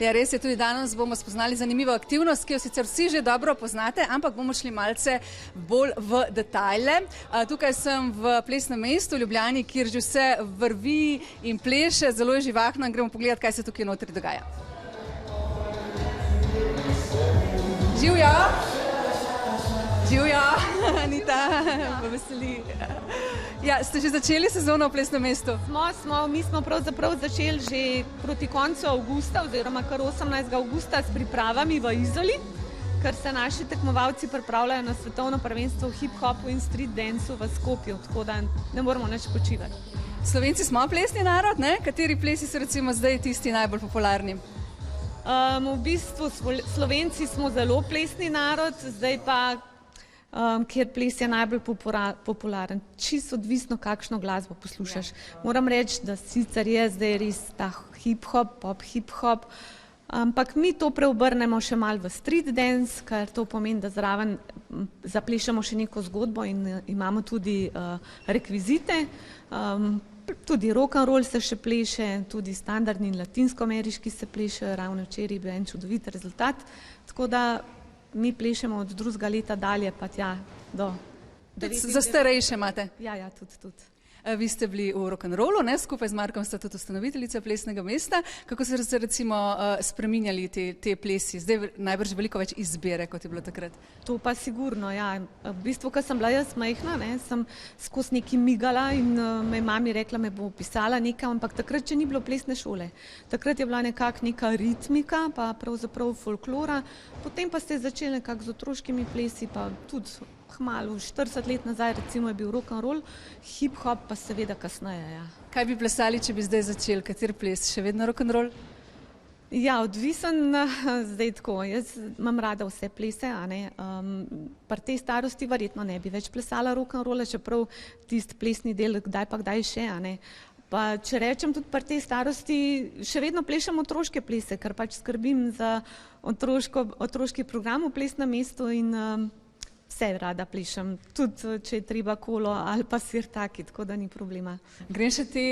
Ja, res je, tudi danes bomo spoznali zanimivo aktivnost, ki jo sicer vsi že dobro poznate, ampak bomo šli malce bolj v detajle. Tukaj sem v plesnem mestu v Ljubljani, kjer že vse vrvi in pleše, zelo je živahno in gremo pogledat, kaj se tukaj notri dogaja. Živjo! Živjo, Anita, me veseli. Ja, ste že začeli sezono v plesnem mestu? Mi smo pravzaprav začeli že proti koncu avgusta oziroma kar 18. avgusta s pripravami v Izoli, ker se naši tekmovalci pripravljajo na svetovno prvenstvo v hip-hopu in street danceu v Skopju, tako da ne moramo nič počivati. Slovenci smo plesni narod, ne? Kateri plesi so recimo zdaj tisti najbolj popularni? V bistvu Slovenci smo zelo plesni narod, zdaj pa kjer ples je najbolj popularen. Čisto odvisno, kakšno glasbo poslušaš. Moram reči, da sicer je zdaj res ta hip-hop, pop-hip-hop, ampak mi to preobrnemo še malo v street dance, ker to pomeni, da zraven zaplešemo še neko zgodbo in imamo tudi rekvizite. Tudi rock and roll se še pleše, tudi standardni in latinsko-ameriški se plešejo, ravno včeraj je bil en čudovit rezultat, tako da mi plešemo od drugega leta dalje, pa tja do... Za starejše imate? Ja, tudi. Vi ste bili v rock'n'rollu, ne? Skupaj z Markom sta tudi ustanoviteljica plesnega mesta. Kako so se recimo spreminjali te plesi? Zdaj najbrž veliko več izbire, kot je bilo takrat. To pa sigurno, ja. V bistvu, ko sem bila jaz majhna, sem skozi nekaj migala in me je mami rekla, me bo pisala nekaj, ampak takrat še ni bilo plesne šole. Takrat je bila nekako neka ritmika, pa pravzaprav folklora, potem pa ste začeli nekako z otroškimi plesi, pa tudi kmalu, 40 let nazaj recimo je bil rock'n'roll, hip-hop pa seveda kasneje, ja. Kaj bi plesali, če bi zdaj začeli? Kateri ples? Še vedno rock'n'roll? Ja, odvisen, zdaj tako, jaz imam rada vse plese, a ne. Pri tej starosti verjetno ne bi več plesala rock'n'rolla, čeprav tisti plesni del kdaj pa kdaj še, a ne. Pa če rečem, tudi pri tej starosti še vedno plešem otroške plese, ker pač skrbim za otroški program v plesnem mestu in vse rada plešem, tudi če je treba kolo ali pa sirtaki, tako da ni problema. Grem še te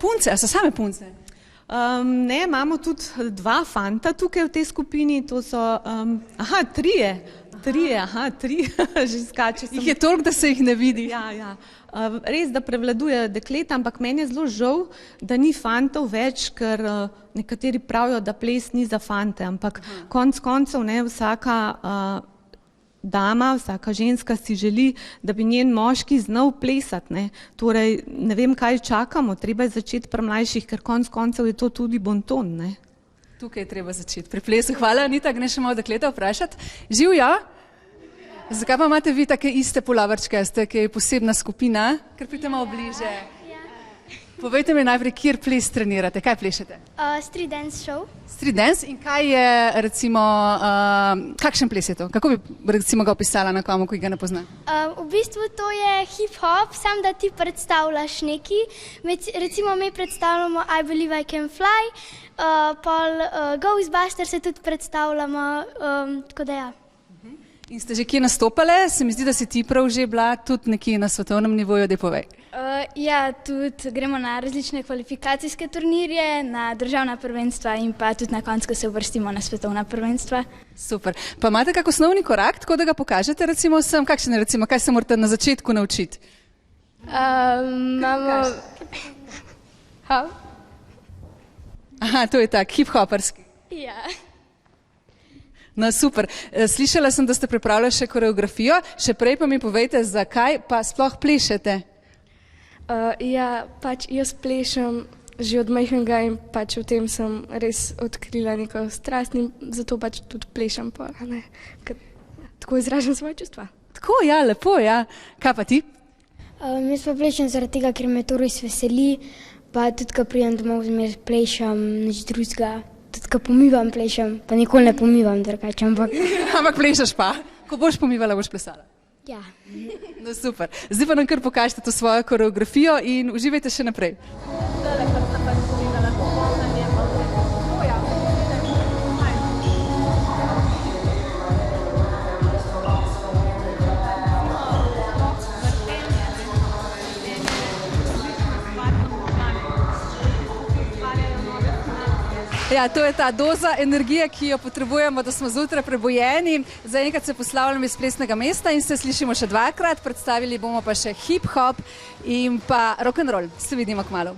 punce, a so same punce? Ne, imamo tudi dva fanta tukaj v tej skupini, to so, trije, že skače sem. Jih je toliko, da se jih ne vidi. Ja. Res, da prevladujejo dekleta, ampak meni je zelo žal, da ni fantov več, ker nekateri pravijo, da ples ni za fante, ampak konec koncev, ne, vsaka dama, vsaka ženska si želi, da bi njen moški znal plesati, ne. Torej, ne vem, kaj čakamo, treba je začeti pri mlajših, ker konec koncev je to tudi bonton, ne. Tukaj je treba začeti pri plesu. Hvala, Anita, grem še malo dekleta vprašati. Živjo? Zakaj pa imate vi take iste puloverčke, ste kaj posebna skupina? Ker pridite malo bliže. Povejte mi najprej, kjer ples trenirate, kaj plešete? Street dance show. Street dance in kaj je recimo, kakšen ples je to? Kako bi recimo ga opisala na komu, ki ga ne pozna? V bistvu to je hip-hop, sam da ti predstavljaš neki. Recimo mi predstavljamo I Believe I Can Fly, pol Ghostbusters se tudi predstavljamo, tako da ja. In ste že kje nastopale? Se mi zdi, da si ti prav že bila tudi nekje na svetovnem nivoju, da povej. Ja, tudi gremo na različne kvalifikacijske turnirje, na državna prvenstva in pa tudi na koncu, ko se uvrstimo na svetovna prvenstva. Super. Pa imate kak osnovni korak, tako da ga pokažete recimo vsem? Kakšen je recimo, kaj se morate na začetku naučiti? Imamo... To je tak, hip-hoperski. Ja. No, super. Slišala sem, da ste pripravljali še koreografijo, še prej pa mi povejte, zakaj pa sploh plešete? Ja, pač jaz plešem že od majhnega in pač v tem sem res odkrila neko strast in zato pač tudi plešem, tako izražam svoje čustva. Tako, ja, lepo, ja. Kaj pa ti? Jaz pa plešem zaradi tega, ker me to res veseli, pa tudi, ko pridem domov, zmer plešem, nič drugega. Tudi, ko pomivam, plešem, pa nikoli ne pomivam drugače, ampak... Ampak plešeš pa. Ko boš pomivala, boš plesala. Ja. No, super. Zdaj pa nam kar pokažite to svojo koreografijo in uživajte še naprej. Ja, to je ta doza energije, ki jo potrebujemo, da smo zjutraj prebujeni. Zaenkrat se poslavljamo iz Plesnega mesta in se slišimo še dvakrat. Predstavili bomo pa še hip-hop in pa rock'n'roll. Se vidimo kmalu.